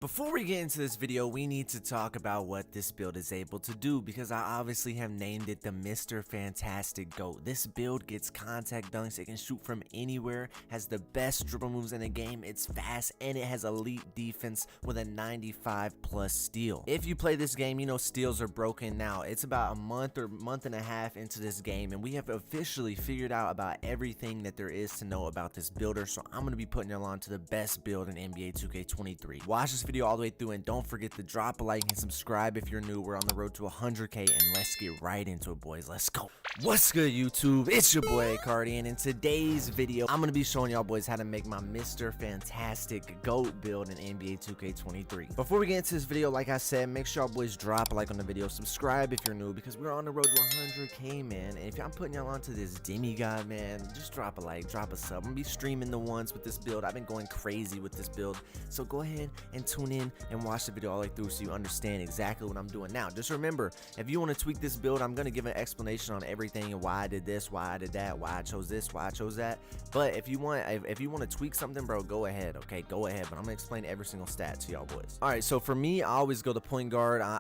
Before we get into this video, we need to talk about what this build is able to do, because I obviously have named it the Mr. Fantastic GOAT. This build gets contact dunks, it can shoot from anywhere, has the best dribble moves in the game, it's fast, and it has elite defense with a 95 plus steal. If you play this game, you know steals are broken now. It's about a month or month and a half into this game, and we have officially figured out about everything that there is to know about this builder, so I'm going to be putting y'all on to the best build in NBA 2K23. Watch this video all the way through, and don't forget to drop a like and subscribe if you're new. We're on the road to 100k, and let's get right into it, boys. Let's go. What's good, YouTube? It's your boy Cardi, and in today's video I'm gonna be showing y'all boys how to make my Mr. Fantastic GOAT build in NBA 2K23. Before we get into this video, like I said, make sure y'all boys drop a like on the video, subscribe if you're new, because we're on the road to 100k, man. And if I'm putting y'all onto this demigod, man, just drop a like, drop a sub. I'm gonna be streaming the ones with this build. I've been going crazy with this build, so go ahead and tune in and watch the video all the way through so you understand exactly what I'm doing. Now, just remember, if you want to tweak this build, I'm going to give an explanation on everything and why I did this, why I did that, why I chose this, why I chose that. But if you want to tweak something, bro, go ahead, okay? Go ahead, but I'm going to explain every single stat to y'all boys. All right, so for me, I always go to point guard. I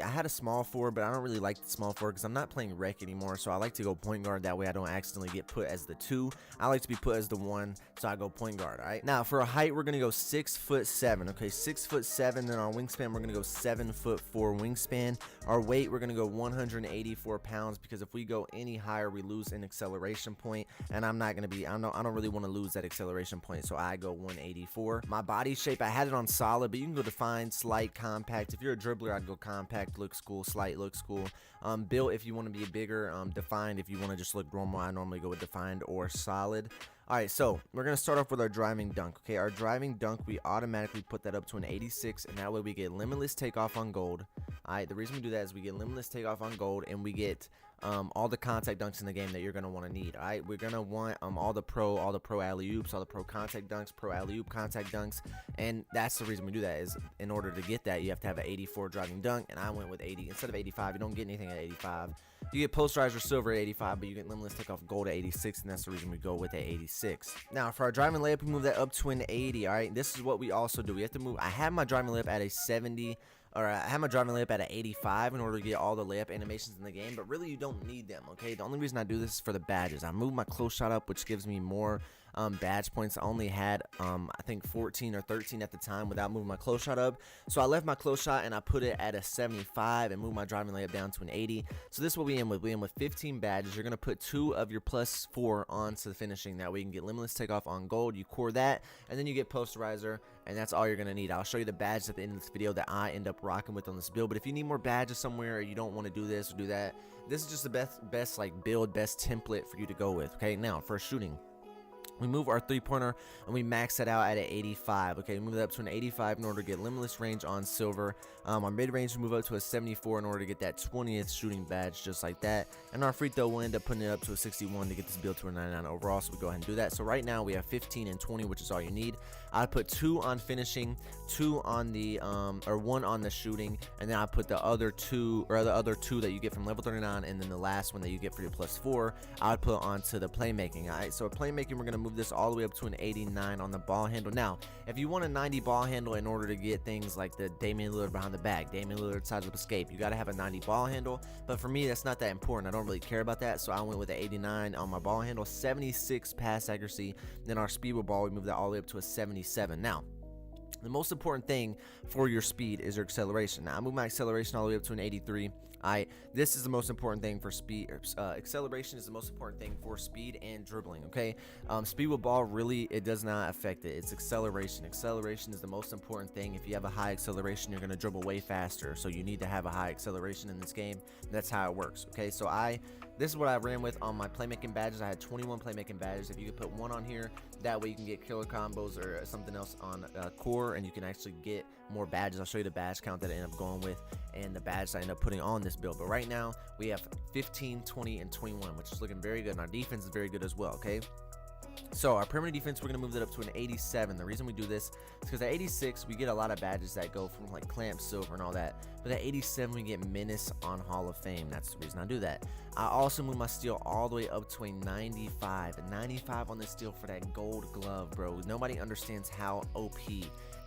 had a small forward, but I don't really like the small forward because I'm not playing rec anymore, so I like to go point guard. That way I don't accidentally get put as the 2. I like to be put as the 1, so I go point guard. All right, now for a height, we're going to go 6'7", okay? 6'7", then our wingspan, we're going to go 7'4" wingspan. Our weight, we're going to go 184 pounds, because if we go any higher, we lose an acceleration point, and I'm not going to be, I don't really want to lose that acceleration point, so I go 184. My body shape, I had it on solid, but you can go defined, slight, compact. If you're a dribbler, I'd go compact, looks cool. Slight looks cool. Built if you want to be bigger. Defined if you want to just look normal. I normally go with defined or solid. Alright, so we're going to start off with our driving dunk. Okay, our driving dunk, we automatically put that up to an 86, and that way we get limitless takeoff on gold. Alright, the reason we do that is we get limitless takeoff on gold, and we get all the contact dunks in the game that you're going to want to need. Alright, we're going to want all the pro alley-oops, all the pro contact dunks, pro alley-oop contact dunks, and that's the reason we do that, is in order to get that, you have to have an 84 driving dunk, and I went with 80. Instead of 85, you don't get anything at 85. You get posterizer silver at 85, but you get limitless takeoff gold at 86, and that's the reason we go with at 86. Now, for our driving layup, we move that up to an 80, alright? This is what we also do. We have to move, I have my driving layup at a 70, or I have my driving layup at an 85 in order to get all the layup animations in the game, but really you don't need them, okay? The only reason I do this is for the badges. I move my close shot up, which gives me more badge points. I only had I think 14 or 13 at the time without moving my close shot up, so I left my close shot and I put it at a 75 and moved my driving layup down to an 80. So this is what we end with. We end with 15 badges. You're going to put 2 of your +4 onto the finishing. That way you can get limitless takeoff on gold. You core that, and then you get posterizer, and that's all you're going to need. I'll show you the badges at the end of this video that I end up rocking with on this build, but if you need more badges somewhere, or you don't want to do this or do that, this is just the best like build, best template for you to go with. Okay, now for shooting, we move our three-pointer and we max that out at an 85. Okay, we move that up to an 85 in order to get limitless range on silver. Our mid-range, we move up to a 74 in order to get that 20th shooting badge, just like that. And our free throw, we'll end up putting it up to a 61 to get this build to a 99 overall. So we go ahead and do that. So right now we have 15 and 20, which is all you need. I put 2 on finishing, 2 on the or 1 on the shooting, and then I put the other 2, or the other 2 that you get from level 39, and then the last one that you get for your +4, I would put onto the playmaking. Alright, so playmaking, we're gonna move this all the way up to an 89 on the ball handle. Now, if you want a 90 ball handle in order to get things like the Damian Lillard behind the back, Damian Lillard sides up escape, you got to have a 90 ball handle, but for me that's not that important. I don't really care about that, so I went with an 89 on my ball handle. 76 pass accuracy. Then our speed with ball, we move that all the way up to a 77. Now, the most important thing for your speed is your acceleration. Now, I move my acceleration all the way up to an 83. This is the most important thing for speed. Acceleration is the most important thing for speed and dribbling, okay? Speed with ball, really, it does not affect it. It's acceleration. Acceleration is the most important thing. If you have a high acceleration, you're going to dribble way faster. So you need to have a high acceleration in this game. That's how it works, okay? So this is what I ran with on my playmaking badges. I had 21 playmaking badges. If you could put 1 on here, that way you can get killer combos or something else on core, and you can actually get more badges. I'll show you the badge count that I end up going with and the badges I end up putting on this build. But right now we have 15, 20, and 21, which is looking very good, and our defense is very good as well, okay? So our perimeter defense, we're going to move that up to an 87. The reason we do this is because at 86, we get a lot of badges that go from like clamp, silver, and all that. But at 87, we get menace on Hall of Fame. That's the reason I do that. I also move my steal all the way up to a 95. A 95 on this steal for that gold glove, bro. Nobody understands how OP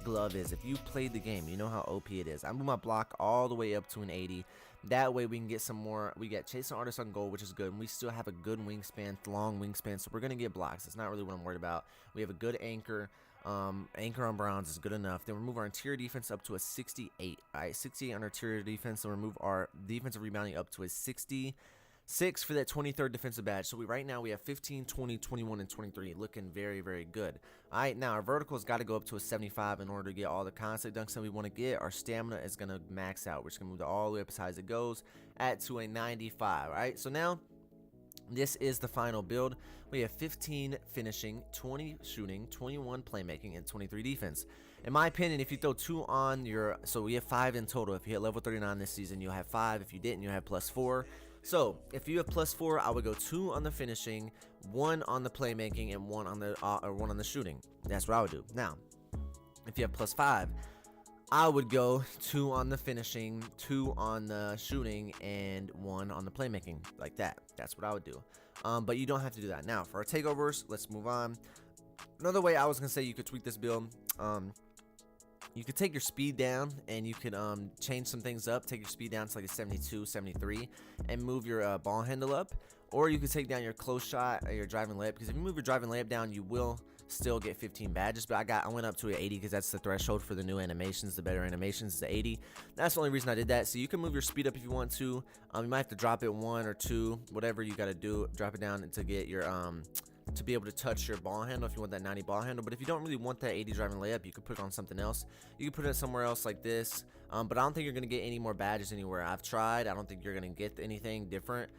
glove is. If you played the game, you know how OP it is. I move my block all the way up to an 80. That way we can get some more. We get chasing artists on goal, which is good, and we still have a good wingspan, long wingspan, so we're gonna get blocks. It's not really what I'm worried about. We have a good anchor. Anchor on bronze is good enough. Then we move our interior defense up to a 68. All right, 68 on our interior defense. So we move our defensive rebounding up to a 66 for that 23rd defensive badge. So right now we have 15, 20, 21, and 23, looking very, very good. All right, now our vertical has got to go up to a 75 in order to get all the contact dunks that we want to get. Our stamina is going to max out. We're just going to move all the way up as high as it goes to a 95. All right, so now this is the final build. We have 15 finishing, 20 shooting, 21 playmaking, and 23 defense. In my opinion, if you throw 2 on your, so we have 5 in total. If you hit level 39 this season, you'll have 5. If you didn't, you'll have +4. So if you have +4, I would go 2 on the finishing, 1 on the playmaking, and 1 on the shooting. That's what I would do. Now, if you have +5, I would go 2 on the finishing, 2 on the shooting, and 1 on the playmaking, like that. That's what I would do. But you don't have to do that. Now, for our takeovers, let's move on. Another way I was going to say you could tweak this build, you could take your speed down and you could change some things up. Take your speed down to like a 72, 73, and move your ball handle up. Or you could take down your close shot or your driving layup, because if you move your driving layup down, you will still get 15 badges. But I went up to an 80 because that's the threshold for the new animations. The better animations is the 80. That's the only reason I did that. So you can move your speed up if you want to. You might have to drop it 1 or 2, whatever you got to do. Drop it down to get your to be able to touch your ball handle if you want that 90 ball handle. But if you don't really want that 80 driving layup, you could put it on something else. You can put it somewhere else like this. But I don't think you're going to get any more badges anywhere. I've tried. I don't think you're going to get anything different.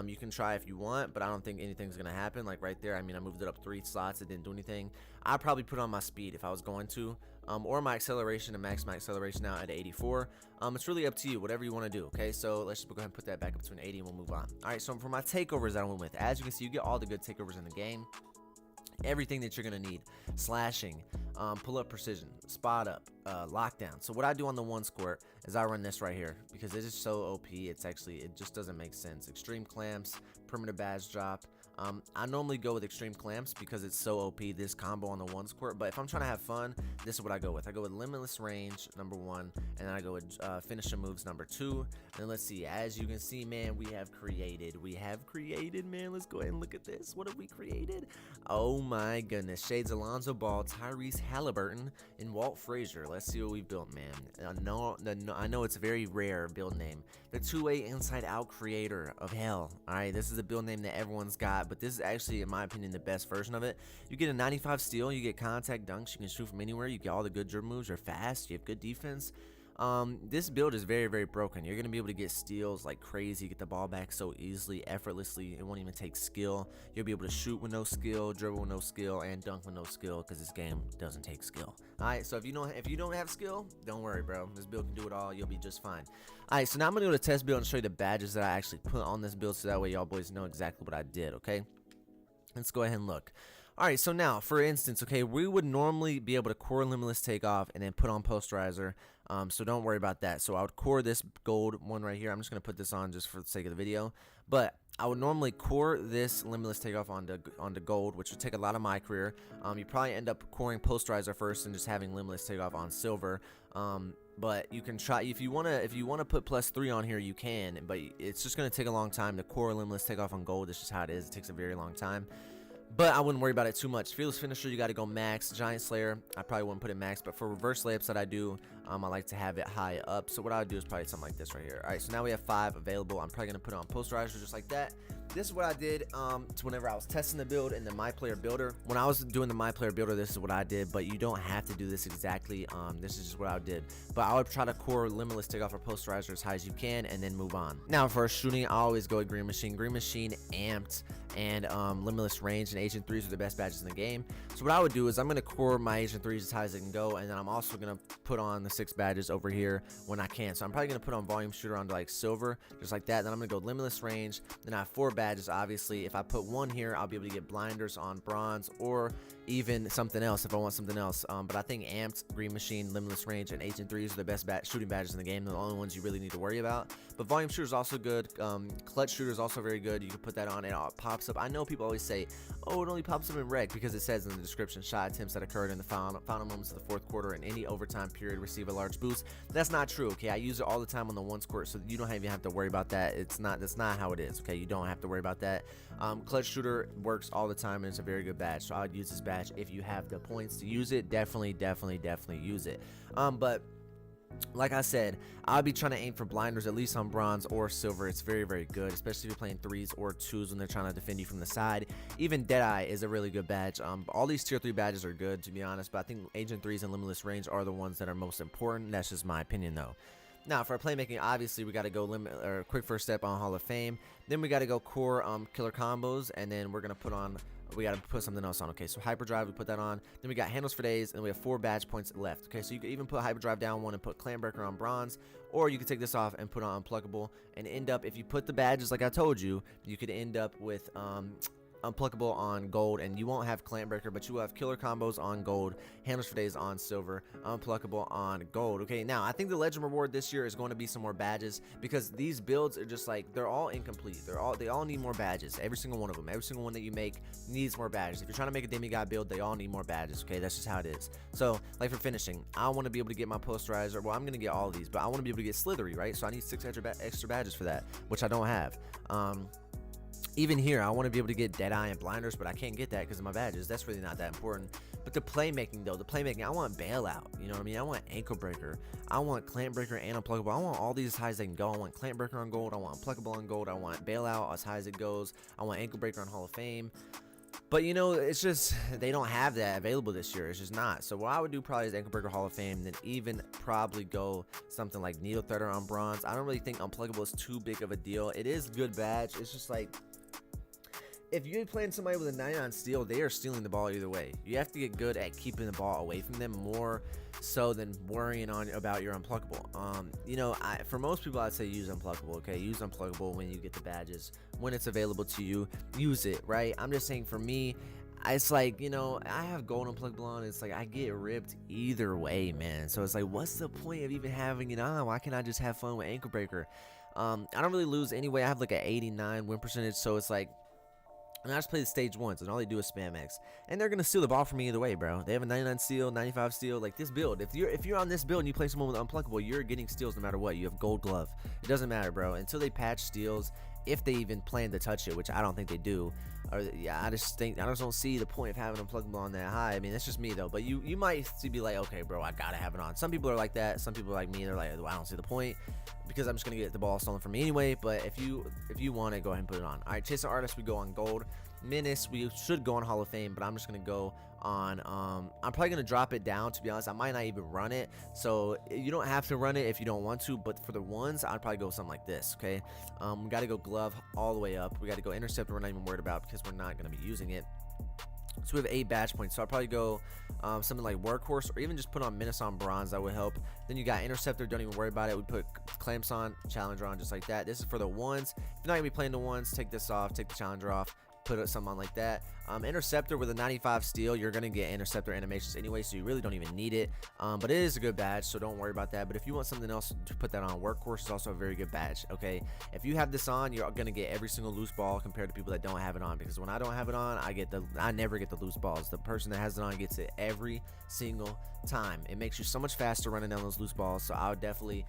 You can try if you want, but I don't think anything's going to happen. Like right there, I mean, I moved it up 3 slots. It didn't do anything. I'd probably put on my speed if I was going to. Or my acceleration, and max my acceleration out at 84. It's really up to you, whatever you want to do, okay? So let's just go ahead and put that back up to an 80 and we'll move on. All right, so for my takeovers that I went with, as you can see, you get all the good takeovers in the game. Everything that you're going to need: slashing, pull-up precision, spot up, lockdown. So what I do on the 1 squirt is I run this right here because it is so OP. It just doesn't make sense. Extreme clamps, perimeter badge drop. I normally go with extreme clamps because it's so OP, this combo on the 1 squirt. But if I'm trying to have fun, this is what I go with. I go with limitless range, number 1, and then I go with finishing moves, number 2. And then let's see, as you can see, man, we have created, man. Let's go ahead and look at this. What have we created? Oh my goodness. Shades Alonzo Ball, Tyrese Halliburton, and Walt Frazier. Let's see what we built, man. I know it's a very rare build name. The 2-way inside out creator of hell. All right, this is a build name that everyone's got, but this is actually, in my opinion, the best version of it. You get a 95 steal, you get contact dunks, you can shoot from anywhere, you get all the good dribble moves, you're fast, you have good defense. This build is very, very broken. You're going to be able to get steals like crazy, get the ball back so easily, effortlessly. It won't even take skill. You'll be able to shoot with no skill, dribble with no skill, and dunk with no skill, because this game doesn't take skill. Alright, so if you don't have skill, don't worry, bro. This build can do it all. You'll be just fine. Alright, so now I'm going to go to test build and show you the badges that I actually put on this build, so that way y'all boys know exactly what I did, okay? Let's go ahead and look. Alright, so now, for instance, okay, we would normally be able to core limitless takeoff and then put on posterizer, so don't worry about that. So I would core this gold one right here. I'm just going to put this on just for the sake of the video, but I would normally core this limitless takeoff onto gold, which would take a lot of my career. You probably end up coring posterizer first and just having limitless takeoff on silver. But you can try, if you wanna put +3 on here, you can, but it's just gonna take a long time to core limitless takeoff on gold. It's just how it is. It takes a very long time. But I wouldn't worry about it too much. Fearless finisher, you got to go max. Giant slayer, I probably wouldn't put it max, but for reverse layups that I do, I like to have it high up. So what I would do is probably something like this right here. All right, so now we have 5 available. I'm probably gonna put it on posterizer just like that. This is what I did to whenever I was testing the build in the myplayer builder. When I was doing the myplayer builder, this is what I did, but you don't have to do this exactly. This is just what I did. But I would try to core limitless takeoff or posterizer as high as you can and then move on. Now for shooting, I always go with green machine, amped, and limitless range and agent 3s are the best badges in the game. So what I would do is I'm going to core my agent 3s as high as it can go, and then I'm also going to put on the 6 badges over here when I can. So I'm probably going to put on volume shooter onto like silver, just like that. Then I'm going to go limitless range. Then I have 4 badges. Obviously, if I put 1 here, I'll be able to get blinders on bronze or even something else if I want something else. But I think amped, green machine, limitless range, and agent 3s are the best shooting badges in the game. They're the only ones you really need to worry about. But volume shooter is also good. Clutch shooter is also very good. You can put that on and it pops pops up. I know people always say, oh, it only pops up in red because it says in the description, shot attempts that occurred in the final moments of the fourth quarter and any overtime period receive a large boost. That's not true, okay? I use it all the time on the one score, so you don't even have to worry about that. That's not how it is, okay? You don't have to worry about that. Clutch shooter works all the time, and it's a very good badge, so I would use this badge if you have the points to use it. Definitely use it. But like I said, I'll be trying to aim for blinders at least on bronze or silver. It's very good, especially if you're playing 3s or 2s when they're trying to defend you from the side. Even Deadeye is a really good badge. All these tier 3 badges are good, to be honest, but I think Agent 3s and Limitless Range are the ones that are most important. That's just my opinion though. Now for our playmaking, obviously we got to go quick first step on Hall of Fame. Then we got to go core killer combos, and then we're gonna we got to put something else on. Okay, so hyperdrive, we put that on. Then we got handles for days, and we have 4 badge points left. Okay, so you can even put hyperdrive down 1 and put clan breaker on bronze, or you can take this off and put on unpluckable and end up, if you put the badges like I told you, you could end up with unpluckable on gold, and you won't have clan breaker, but you will have killer combos on gold, handles for days on silver, unpluckable on gold. Okay, now I think the legend reward this year is going to be some more badges, because these builds are just like, they're all incomplete. They all need more badges. Every single one of them, every single one that you make needs more badges. If you're trying to make a demigod build, they all need more badges. Okay, that's just how it is. So like for finishing, I want to be able to get my posterizer. Well, I'm gonna get all of these, but I want to be able to get slithery, right? So I need 6 extra badges for that, which I don't have. Even here, I want to be able to get Deadeye and blinders, but I can't get that because of my badges. That's really not that important. But the playmaking though, I want bailout. You know what I mean? I want ankle breaker. I want clamp breaker and unpluckable. I want all these as high as they can go. I want clamp breaker on gold. I want unpluckable on gold. I want bailout as high as it goes. I want ankle breaker on Hall of Fame. But you know, it's just, they don't have that available this year. It's just not. So what I would do probably is ankle breaker Hall of Fame, then even probably go something like needle threader on bronze. I don't really think unpluckable is too big of a deal. It is good badge. It's just like, if you're playing somebody with a 99 steal, they are stealing the ball either way. You have to get good at keeping the ball away from them more so than worrying about your unpluckable. You know, for most people, I'd say use unpluckable. Okay, use unpluckable when you get the badges, when it's available to you. Use it, right? I'm just saying, for me, it's like, you know, I have gold unpluckable on. It's like I get ripped either way, man. So it's like, what's the point of even having it on? Why can't I just have fun with ankle breaker? I don't really lose anyway. I have like an 89 win percentage, so it's like, and I just play the stage ones, and all they do is spam X, and they're gonna steal the ball from me either way, bro. They have a 99 steal, 95 steal. Like this build, if you're on this build and you play someone with unpluckable, you're getting steals no matter what. You have gold glove. It doesn't matter, bro. Until they patch steals, if they even plan to touch it, which I don't think they do. Or yeah, I just don't see the point of having unpluckable on that high. I mean, that's just me though. But you might be like, okay, bro, I gotta have it on. Some people are like that. Some people are like me. They're like, well, I don't see the point, because I'm just gonna get the ball stolen from me anyway. But if you want it, go ahead and put it on. All right, chasing artist, we go on gold. Menace, we should go on Hall of Fame, but I'm just gonna go on I'm probably gonna drop it down, to be honest. I might not even run it, so you don't have to run it if you don't want to, but for the ones, I'd probably go something like this. Okay, we got to go glove all the way up. We got to go interceptor, we're not even worried about because we're not going to be using it. So we have 8 badge points, so I'll probably go something like workhorse, or even just put on menace on bronze. That would help. Then you got interceptor, don't even worry about it. We put clamps on, challenger on, just like that. This is for the ones. If you're not gonna be playing the ones, take this off, take the challenger off, put something on like that. Interceptor with a 95 steal, you're gonna get interceptor animations anyway, so you really don't even need it. But it is a good badge, so don't worry about that. But if you want something else to put that on, workhorse is also a very good badge. Okay, if you have this on, you're gonna get every single loose ball compared to people that don't have it on, because when I don't have it on, I never get the loose balls. The person that has it on gets it every single time. It makes you so much faster running down those loose balls, so I would definitely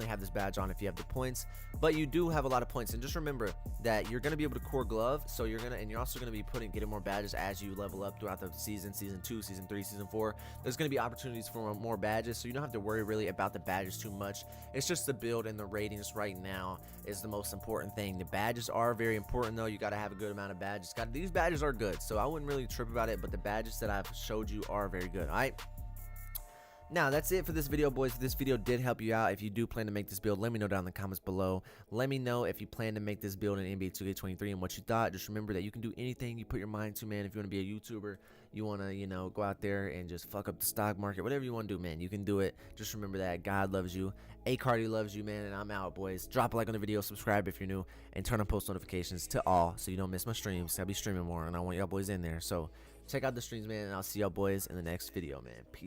have this badge on if you have the points. But you do have a lot of points, and just remember that you're going to be able to core glove, so you're also going to be getting more badges as you level up throughout the season 2, season 3, season 4. There's going to be opportunities for more badges, so you don't have to worry really about the badges too much. It's just the build and the ratings right now is the most important thing. The badges are very important though. You got to have a good amount of badges. These badges are good, so I wouldn't really trip about it, but the badges that I've showed you are very good. All right, now that's it for this video, boys. If this video did help you out, if you do plan to make this build, let me know down in the comments below. Let me know if you plan to make this build in NBA 2K23 and what you thought. Just remember that you can do anything you put your mind to, man. If you want to be a YouTuber, you want to, you know, go out there and just fuck up the stock market, whatever you want to do, man, you can do it. Just remember that God loves you, A Cardi loves you, man, and I'm out, boys. Drop a like on the video, subscribe if you're new, and turn on post notifications to all so you don't miss my streams. I'll be streaming more, and I want y'all boys in there. So check out the streams, man, and I'll see y'all boys in the next video, man. Peace.